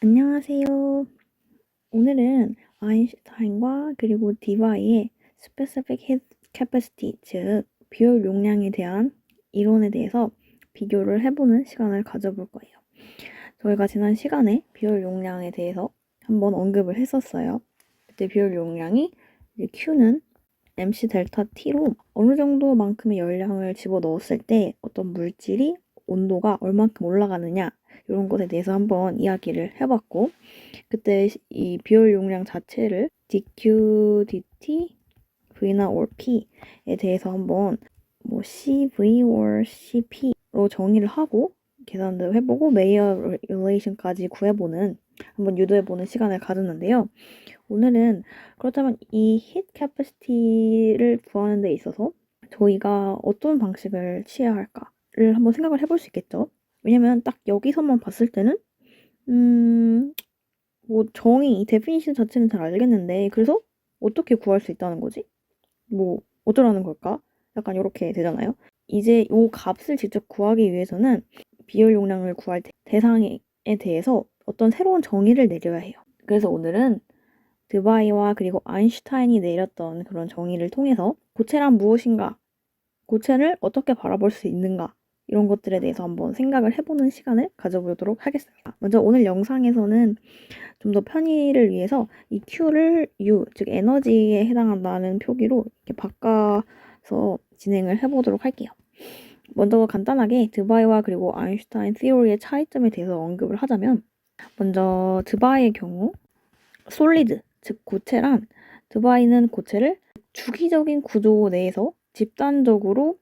안녕하세요. 오늘은 아인슈타인과 그리고 디바이의 Specific Heat Capacity, 즉 비율 용량에 대한 이론에 대해서 비교를 해보는 시간을 가져볼 거예요. 저희가 지난 시간에 비율 용량에 대해서 한번 언급을 했었어요. 그때 비율 용량이 Q는 MC 델타 T로 어느 정도만큼의 열량을 집어넣었을 때 어떤 물질이 온도가 얼만큼 올라가느냐 이런 것에 대해서 한번 이야기를 해봤고, 그때 이 비율 용량 자체를 dQ, dt, V나 or P에 대해서 한번 뭐 CV or CP로 정의를 하고 계산도 해보고 메이어 릴레이션까지 구해보는, 한번 유도해보는 시간을 가졌는데요. 오늘은 그렇다면 이 히트 캐퍼시티를 구하는 데 있어서 저희가 어떤 방식을 취해야 할까를 한번 생각을 해볼 수 있겠죠. 왜냐면 딱 여기서만 봤을 때는 뭐 이 데피니션 자체는 잘 알겠는데 그래서 어떻게 구할 수 있다는 거지? 뭐 어쩌라는 걸까? 약간 이렇게 되잖아요. 이제 이 값을 직접 구하기 위해서는 비율 용량을 구할 대상에 대해서 어떤 새로운 정의를 내려야 해요. 그래서 오늘은 드바이와 그리고 아인슈타인이 내렸던 그런 정의를 통해서 고체란 무엇인가, 고체를 어떻게 바라볼 수 있는가, 이런 것들에 대해서 한번 생각을 해보는 시간을 가져보도록 하겠습니다. 먼저 오늘 영상에서는 좀 더 편의를 위해서 이 Q를 U, 즉 에너지에 해당한다는 표기로 이렇게 바꿔서 진행을 해보도록 할게요. 먼저 간단하게 드바이와 그리고 아인슈타인 티오리의 차이점에 대해서 언급을 하자면, 먼저 드바이의 경우 솔리드, 즉 고체란, 드바이는 고체를 주기적인 구조 내에서 집단적으로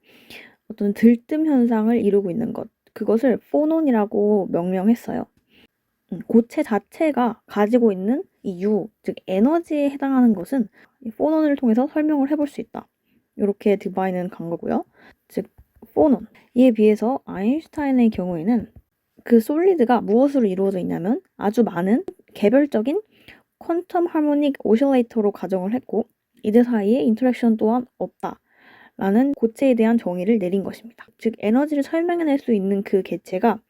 어떤 들뜸 현상을 이루고 있는 것, 그것을 포논이라고 명명했어요. 고체 자체가 가지고 있는 이 U, 즉 에너지에 해당하는 것은 이 포논을 통해서 설명을 해볼 수 있다. 이렇게 드바이는 간 거고요. 즉 포논. 이에 비해서 아인슈타인의 경우에는 그 솔리드가 무엇으로 이루어져 있냐면 아주 많은 개별적인 퀀텀 하모닉 오실레이터로 가정을 했고, 이들 사이에 인터랙션 또한 없다라는 고체에 대한 정의를 내린 것입니다. 즉 에너지를 설명해낼 수 있는 그 개체가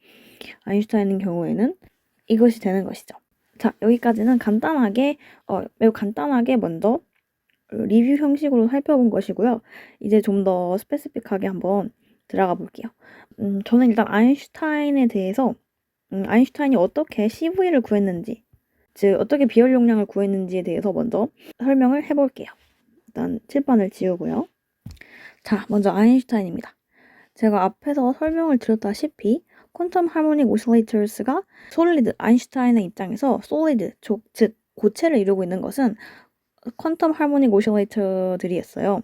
아인슈타인의 경우에는 이것이 되는 것이죠. 자, 여기까지는 매우 간단하게 먼저 리뷰 형식으로 살펴본 것이고요. 이제 좀 더 스페시픽하게 한번 들어가 볼게요. 저는 일단 아인슈타인에 대해서 아인슈타인이 어떻게 CV를 구했는지, 즉 어떻게 비열 용량을 구했는지에 대해서 먼저 설명을 해볼게요. 일단 칠판을 지우고요. 자, 먼저 아인슈타인입니다. 제가 앞에서 설명을 드렸다시피 퀀텀 하모닉 오실레이터스가 솔리드, 아인슈타인의 입장에서 솔리드, 즉 고체를 이루고 있는 것은 퀀텀 하모닉 오실레이터들이었어요.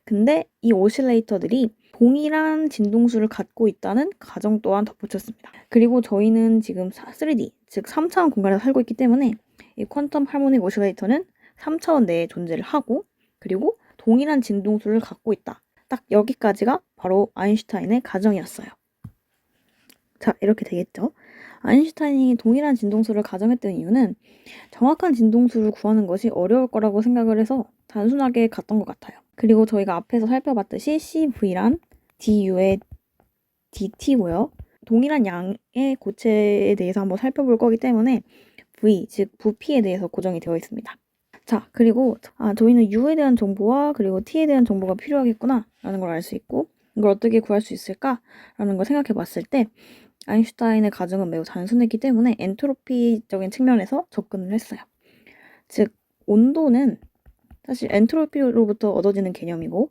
근데 이 오실레이터들이 동일한 진동수를 갖고 있다는 가정 또한 덧붙였습니다. 그리고 저희는 지금 3D, 즉 3차원 공간에서 살고 있기 때문에 이 퀀텀 하모닉 오실레이터는 3차원 내에 존재를 하고, 그리고 동일한 진동수를 갖고 있다. 딱 여기까지가 바로 아인슈타인의 가정이었어요. 자, 이렇게 되겠죠. 아인슈타인이 동일한 진동수를 가정했던 이유는 정확한 진동수를 구하는 것이 어려울 거라고 생각을 해서 단순하게 갔던 것 같아요. 그리고 저희가 앞에서 살펴봤듯이 CV란 DU의 DT고요. 동일한 양의 고체에 대해서 한번 살펴볼 거기 때문에 V, 즉 부피에 대해서 고정이 되어 있습니다. 자, 그리고 저희는 U에 대한 정보와 그리고 T에 대한 정보가 필요하겠구나 라는 걸 알 수 있고, 이걸 어떻게 구할 수 있을까? 라는 걸 생각해 봤을 때 아인슈타인의 가정은 매우 단순했기 때문에 엔트로피적인 측면에서 접근을 했어요. 즉 온도는 사실 엔트로피로부터 얻어지는 개념이고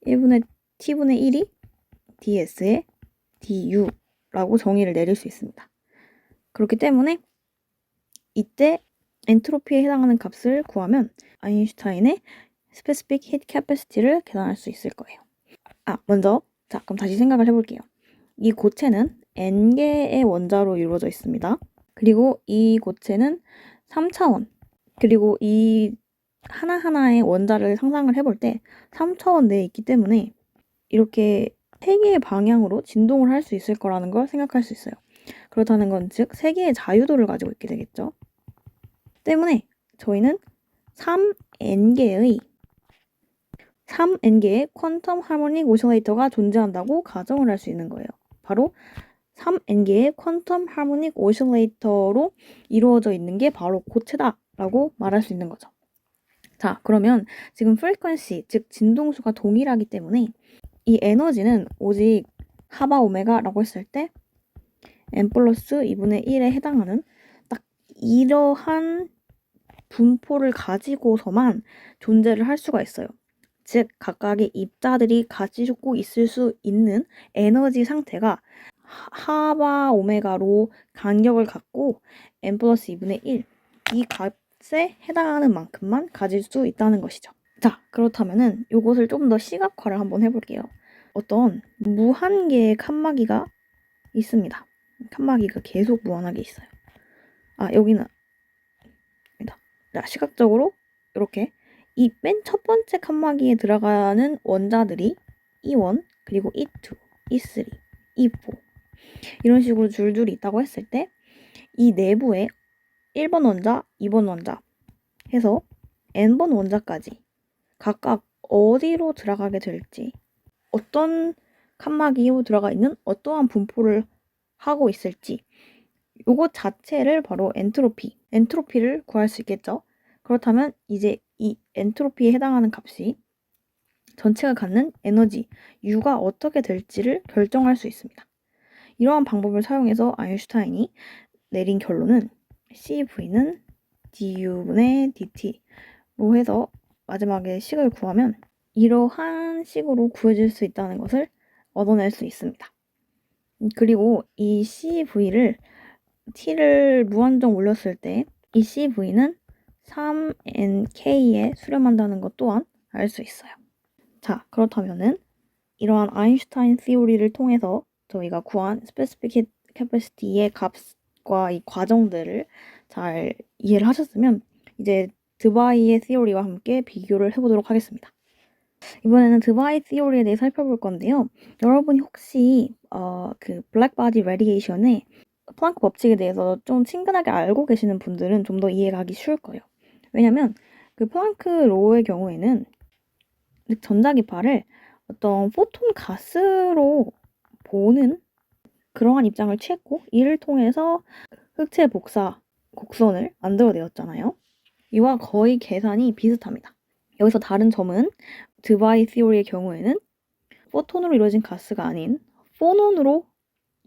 1분의 T분의 1이 ds의 du라고 정의를 내릴 수 있습니다. 그렇기 때문에 이때 엔트로피에 해당하는 값을 구하면 아인슈타인의 Specific Heat Capacity를 계산할 수 있을 거예요. 먼저 그럼 다시 생각을 해볼게요. 이 고체는 N개의 원자로 이루어져 있습니다. 그리고 이 고체는 3차원, 그리고 이 하나하나의 원자를 상상을 해볼 때 3차원 내에 있기 때문에 이렇게 3개의 방향으로 진동을 할 수 있을 거라는 걸 생각할 수 있어요. 그렇다는 건 즉 3개의 자유도를 가지고 있게 되겠죠. 때문에 저희는 3N개의 퀀텀 하모닉 오실레이터가 존재한다고 가정을 할 수 있는 거예요. 바로 3N개의 퀀텀 하모닉 오실레이터로 이루어져 있는 게 바로 고체다라고 말할 수 있는 거죠. 자, 그러면 지금 프리퀀시, 즉 진동수가 동일하기 때문에 이 에너지는 오직 하바 오메가라고 했을 때 n 플러스 2분의 1에 해당하는 딱 이러한 분포를 가지고서만 존재를 할 수가 있어요. 즉 각각의 입자들이 가지고 있을 수 있는 에너지 상태가 하바 오메가로 간격을 갖고 n 플러스 2분의 1 이 값에 해당하는 만큼만 가질 수 있다는 것이죠. 자, 그렇다면은 이것을 좀 더 시각화를 한번 해볼게요. 어떤 무한개의 칸막이가 있습니다. 칸막이가 계속 무한하게 있어요. 여기는 자, 시각적으로 이렇게 이 맨 첫 번째 칸막이에 들어가는 원자들이 E1, 그리고 E2, E3, E4 이런 식으로 줄줄이 있다고 했을 때 이 내부에 1번 원자, 2번 원자 해서 n번 원자까지 각각 어디로 들어가게 될지, 어떤 칸막이로 들어가 있는 어떠한 분포를 하고 있을지 요것 자체를 바로 엔트로피를 구할 수 있겠죠. 그렇다면 이제 이 엔트로피에 해당하는 값이 전체가 갖는 에너지 U가 어떻게 될지를 결정할 수 있습니다. 이러한 방법을 사용해서 아인슈타인이 내린 결론은 CV는 du분의 dt로 해서 마지막에 식을 구하면 이러한 식으로 구해질 수 있다는 것을 얻어낼 수 있습니다. 그리고 이 CV를 t를 무한정 올렸을 때 이 CV는 3nk에 수렴한다는 것 또한 알 수 있어요. 자, 그렇다면은 이러한 아인슈타인 시오리를 통해서 저희가 구한 스페시픽 캐퍼시티의 값과 이 과정들을 잘 이해를 하셨으면 이제 드바이의 시오리와 함께 비교를 해보도록 하겠습니다. 이번에는 드바이 시오리에 대해 살펴볼 건데요. 여러분이 혹시 그 블랙바디 레디에이션의 플랑크 법칙에 대해서 좀 친근하게 알고 계시는 분들은 좀 더 이해가 하기 쉬울 거예요. 왜냐면 그 플랑크 로의 경우에는 전자기파를 어떤 포톤 가스로 보는 그러한 입장을 취했고 이를 통해서 흑체 복사 곡선을 만들어내었잖아요. 이와 거의 계산이 비슷합니다. 여기서 다른 점은 드바이 시오리의 경우에는 포톤으로 이루어진 가스가 아닌 포논으로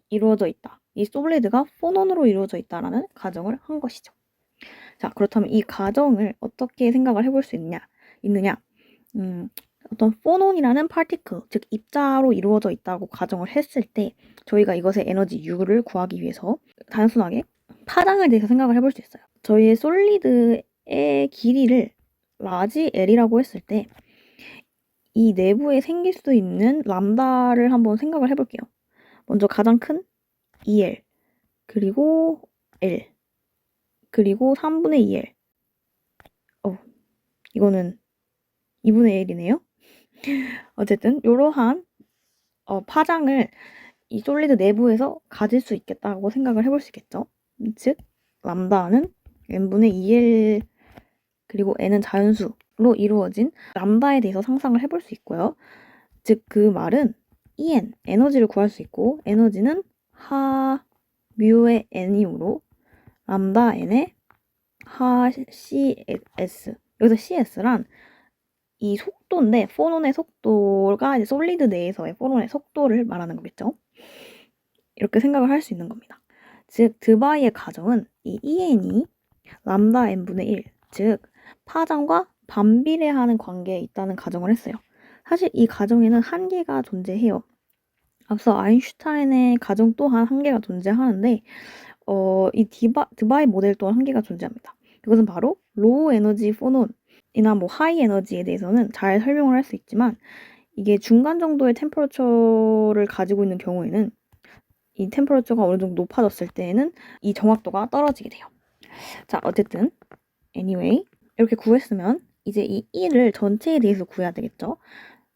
이루어져 있다. 이 솔리드가 포논으로 이루어져 있다라는 가정을 한 것이죠. 자, 그렇다면 이 가정을 어떻게 생각을 해볼 수 있느냐? 어떤 포논이라는 파티클, 즉 입자로 이루어져 있다고 가정을 했을 때 저희가 이것의 에너지 U를 구하기 위해서 단순하게 파장을 대해서 생각을 해볼 수 있어요. 저희의 솔리드의 길이를 라지 L이라고 했을 때 이 내부에 생길 수 있는 람다를 한번 생각을 해볼게요. 먼저 가장 큰 EL, 그리고 L, 그리고 3분의 2L. 이거는 2분의 1이네요. 어쨌든 이러한 파장을 이 솔리드 내부에서 가질 수 있겠다고 생각을 해볼 수 있겠죠. 즉 람다는 n분의 2L 그리고 n은 자연수로 이루어진 람다에 대해서 상상을 해볼 수 있고요. 즉 그 말은 En, 에너지를 구할 수 있고 에너지는 하 뮤의 n이므로 람다 n의 하 cs, 여기서 cs란 이 속도인데 포논의 속도가 이제 솔리드 내에서의 포논의 속도를 말하는 거겠죠. 이렇게 생각을 할 수 있는 겁니다. 즉 드바이의 가정은 이 EN이 람다 n분의 1, 즉 파장과 반비례하는 관계에 있다는 가정을 했어요. 사실 이 가정에는 한계가 존재해요. 앞서 아인슈타인의 가정 또한 한계가 존재하는데 이 드바이 모델 또한 한계가 존재합니다. 이것은 바로 로우 에너지 포논이나 뭐 하이 에너지에 대해서는 잘 설명을 할 수 있지만 이게 중간 정도의 템퍼러처를 가지고 있는 경우에는 이 템퍼러처가 어느 정도 높아졌을 때에는 이 정확도가 떨어지게 돼요. 자, 어쨌든 anyway 이렇게 구했으면 이제 이 1을 전체에 대해서 구해야 되겠죠.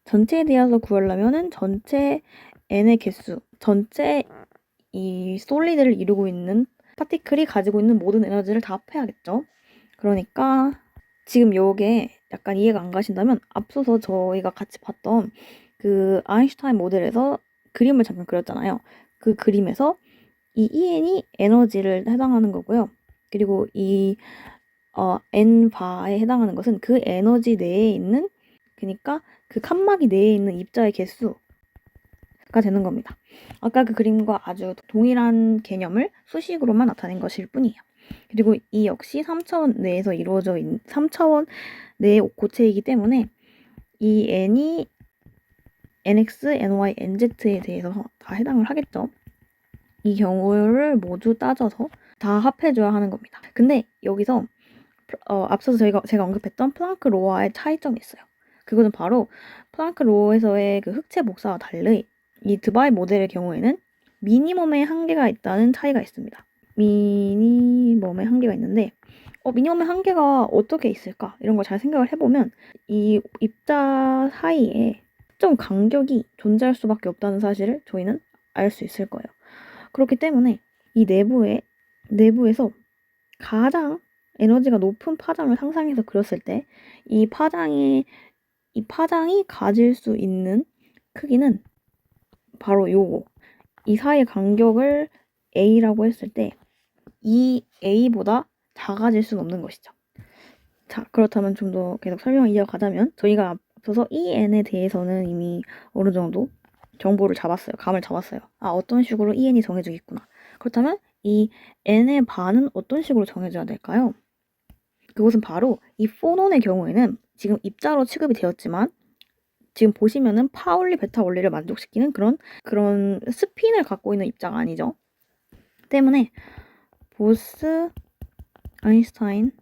전체에 대해서 구하려면은 전체 n의 개수, 전체 이 솔리드를 이루고 있는 파티클이 가지고 있는 모든 에너지를 다 합해야겠죠. 그러니까 지금 요게 약간 이해가 안 가신다면 앞서서 저희가 같이 봤던 그 아인슈타인 모델에서 그림을 잠깐 그렸잖아요. 그 그림에서 이 EN이 에너지를 해당하는 거고요. 그리고 이 N바에 해당하는 것은 그 에너지 내에 있는, 그러니까 그 칸막이 내에 있는 입자의 개수가 되는 겁니다. 아까 그 그림과 아주 동일한 개념을 수식으로만 나타낸 것일 뿐이에요. 그리고 이 역시 3차원 내에서 이루어져 있는 3차원 내의 고체이기 때문에 이 N이 NX, NY, NZ에 대해서 다 해당을 하겠죠. 이 경우를 모두 따져서 다 합해줘야 하는 겁니다. 근데 여기서 앞서서 제가 언급했던 플랑크 로와의 차이점이 있어요. 그것은 바로 플랑크 로에서의 그 흑체 복사와 달리 이 드바이 모델의 경우에는 미니멈의 한계가 있다는 차이가 있습니다. 미니멈의 한계가 있는데 미니멈의 한계가 어떻게 있을까? 이런 걸 잘 생각을 해보면 이 입자 사이에 특정 간격이 존재할 수밖에 없다는 사실을 저희는 알 수 있을 거예요. 그렇기 때문에 이 내부에서 가장 에너지가 높은 파장을 상상해서 그렸을 때 이 파장이 가질 수 있는 크기는 바로 요거. 이 사이의 간격을 A라고 했을 때 이 A보다 작아질 수는 없는 것이죠. 자, 그렇다면 좀 더 계속 설명을 이어가자면 저희가 앞서서 EN에 대해서는 이미 어느 정도 정보를 잡았어요. 감을 잡았어요. 어떤 식으로 EN이 정해지겠구나. 그렇다면 이 N의 반은 어떤 식으로 정해져야 될까요? 그것은 바로 이 포논의 경우에는 지금 입자로 취급이 되었지만 지금 보시면은 파울리 베타 원리를 만족시키는 그런 스핀을 갖고 있는 입자가 아니죠. 때문에 보스 아인슈타인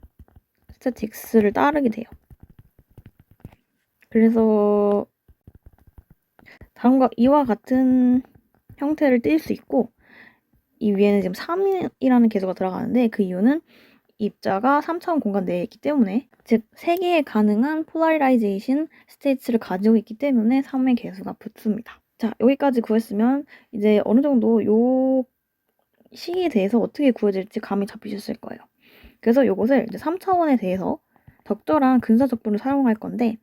스태틱스를 따르게 돼요. 그래서 다음과 이와 같은 형태를 띌 수 있고 이 위에는 지금 3이라는 개수가 들어가는데 그 이유는 입자가 3차원 공간 내에 있기 때문에, 즉 3개의 가능한 폴라리라이제이션 스테이츠를 가지고 있기 때문에 3의 개수가 붙습니다. 자, 여기까지 구했으면 이제 어느 정도 요 식에 대해서 어떻게 구해질지 감이 잡히셨을 거예요. 그래서 이것을 이제 3차원에 대해서 적절한 근사적분을 사용할 건데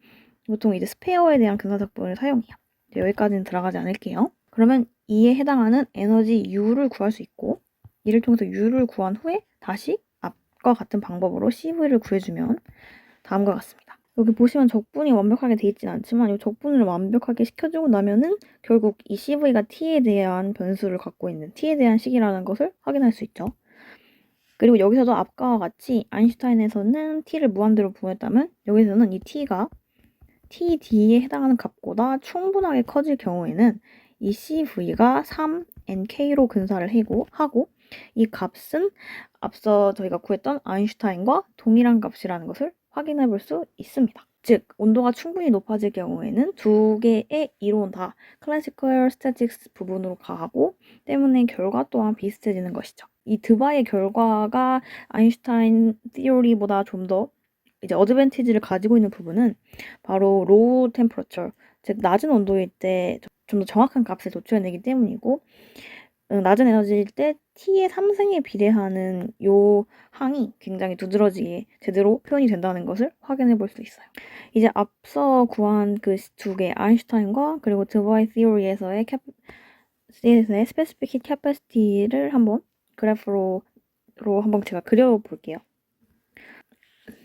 보통 이제 스페어에 대한 근사적분을 사용해요. 여기까지는 들어가지 않을게요. 그러면 이에 해당하는 에너지 U를 구할 수 있고 이를 통해서 U를 구한 후에 다시 앞과 같은 방법으로 CV를 구해주면 다음과 같습니다. 여기 보시면 적분이 완벽하게 돼 있진 않지만 이 적분을 완벽하게 시켜주고 나면은 결국 이 CV가 T에 대한 변수를 갖고 있는 T에 대한 식이라는 것을 확인할 수 있죠. 그리고 여기서도 앞과 같이 아인슈타인에서는 T를 무한대로 부여했다면 여기서는 이 T가 TD에 해당하는 값보다 충분하게 커질 경우에는 이 CV가 3NK로 근사를 하고 이 값은 앞서 저희가 구했던 아인슈타인과 동일한 값이라는 것을 확인해 볼 수 있습니다. 즉, 온도가 충분히 높아질 경우에는 두 개의 이론 다 클래시컬 스태틱스 부분으로 가고 때문에 결과 또한 비슷해지는 것이죠. 이 드바이의 결과가 아인슈타인 티오리보다 좀 더 이제 어드밴티지를 가지고 있는 부분은 바로 로우 템퍼러처, 즉 낮은 온도일 때 좀 더 정확한 값을 도출해내기 때문이고 낮은 에너지일 때 T의 3승에 비례하는 요 항이 굉장히 두드러지게 제대로 표현이 된다는 것을 확인해 볼 수 있어요. 이제 앞서 구한 그 두 개, 아인슈타인과 그리고 드바이 티오리에서의 스페시픽 캐파시티를 한번 그래프로 한번 제가 그려볼게요.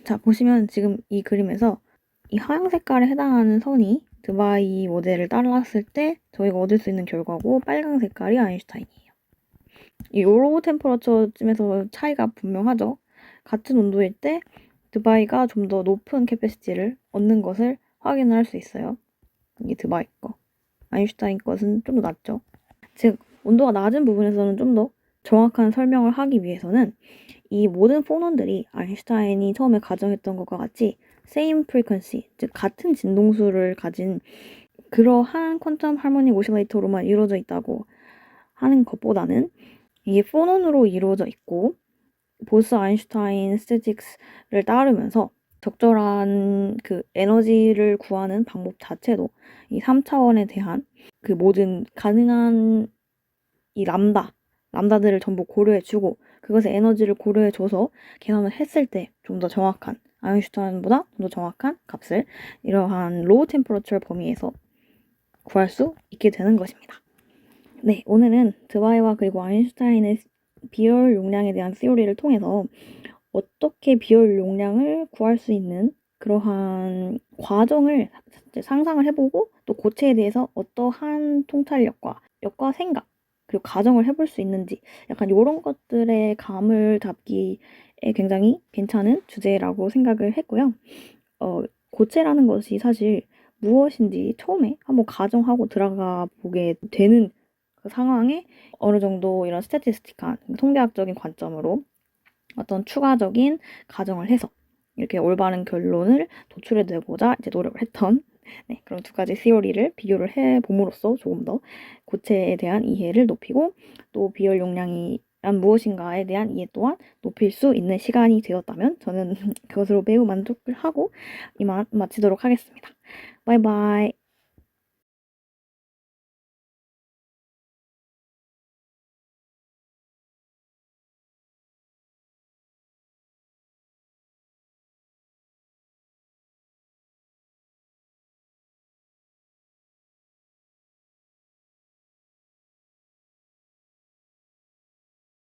자, 보시면 지금 이 그림에서 이 하얀 색깔에 해당하는 선이 드바이 모델을 따랐을 때 저희가 얻을 수 있는 결과고 빨간 색깔이 아인슈타인이에요. 이 로우 템퍼러처쯤에서 차이가 분명하죠. 같은 온도일 때 드바이가 좀 더 높은 캐패시티를 얻는 것을 확인할 수 있어요. 이게 드바이 거. 아인슈타인 것은 좀 더 낮죠. 즉, 온도가 낮은 부분에서는 좀 더 정확한 설명을 하기 위해서는 이 모든 포논들이 아인슈타인이 처음에 가정했던 것과 같이 same frequency, 즉 같은 진동수를 가진 그러한 퀀텀 하모닉 오실레이터로만 이루어져 있다고 하는 것보다는 이게 포논으로 이루어져 있고 보스 아인슈타인 스태틱스를 따르면서 적절한 그 에너지를 구하는 방법 자체도 이 3차원에 대한 그 모든 가능한 이 람다들을 전부 고려해주고 그것의 에너지를 고려해줘서 계산을 했을 때 좀 더 정확한 아인슈타인보다 좀 더 정확한 값을 이러한 로우 템퍼러처 범위에서 구할 수 있게 되는 것입니다. 네, 오늘은 드바이와 그리고 아인슈타인의 비열 용량에 대한 시오리를 통해서 어떻게 비열 용량을 구할 수 있는 그러한 과정을 상상을 해보고 또 고체에 대해서 어떠한 통찰력과 생각 그리고 가정을 해볼 수 있는지 약간 이런 것들의 감을 잡기에 굉장히 괜찮은 주제라고 생각을 했고요. 고체라는 것이 사실 무엇인지 처음에 한번 가정하고 들어가 보게 되는 그 상황에 어느 정도 이런 스태티스틱한 통계학적인 관점으로 어떤 추가적인 가정을 해서 이렇게 올바른 결론을 도출해내고자 이제 노력을 했던 그런 두 가지 시오리를 비교를 해봄으로써 조금 더 고체에 대한 이해를 높이고 또 비열 용량이 무엇인가에 대한 이해 또한 높일 수 있는 시간이 되었다면 저는 그것으로 매우 만족을 하고 이만 마치도록 하겠습니다. 바이바이.